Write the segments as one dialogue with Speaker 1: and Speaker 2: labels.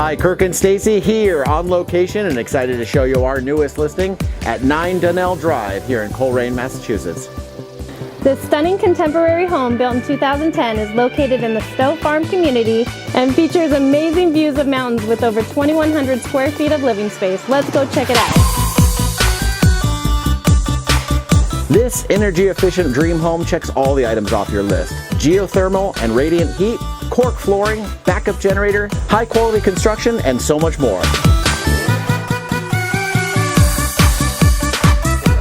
Speaker 1: Hi, Kirk and Stacy here on location and excited to show you our newest listing at 9 Dunnell Drive here in Colrain, Massachusetts.
Speaker 2: This stunning contemporary home built in 2010 is located in the Stowe Farm Community and features amazing views of mountains with over 2,100 square feet of living space. Let's go check it out.
Speaker 1: This energy-efficient dream home checks all the items off your list. Geothermal and radiant heat, cork flooring, backup generator, high-quality construction, and so much more.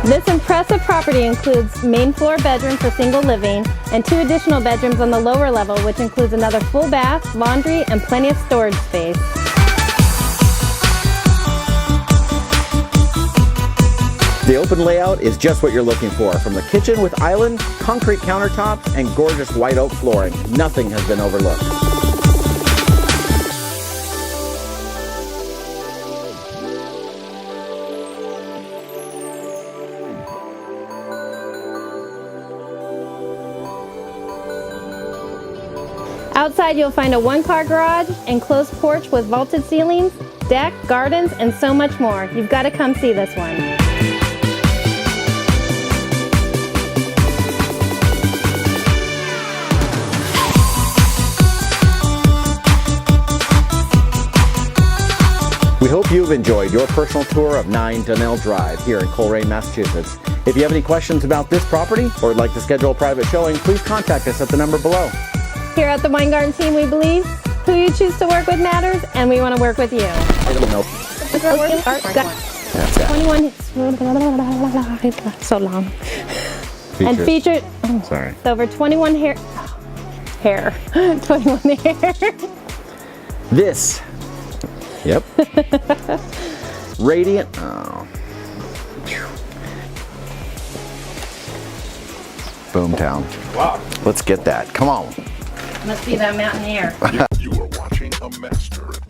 Speaker 2: This impressive property includes main floor bedroom for single living and 2 additional bedrooms on the lower level, which includes another full bath, laundry, and plenty of storage space.
Speaker 1: The open layout is just what you're looking for. From the kitchen with island, concrete countertops, and gorgeous white oak flooring, nothing has been overlooked.
Speaker 2: Outside you'll find a 1-car garage, enclosed porch with vaulted ceilings, deck, gardens, and so much more. You've got to come see this one.
Speaker 1: We hope you've enjoyed your personal tour of 9 Dunnell Drive here in Colrain, Massachusetts. If you have any questions about this property or would like to schedule a private showing, please contact us at the number below.
Speaker 2: Here at the Wine Garden team, we believe who you choose to work with matters, and we want to work with you.
Speaker 1: Nope.
Speaker 2: 21, so long. And featured,
Speaker 1: Sorry.
Speaker 2: over 21 hair, 21 hair.
Speaker 1: This. Yep. Radiant. Oh. Boomtown.
Speaker 3: Wow.
Speaker 1: Let's get that. Come on.
Speaker 2: Must be that mountain air.
Speaker 3: You are watching a master at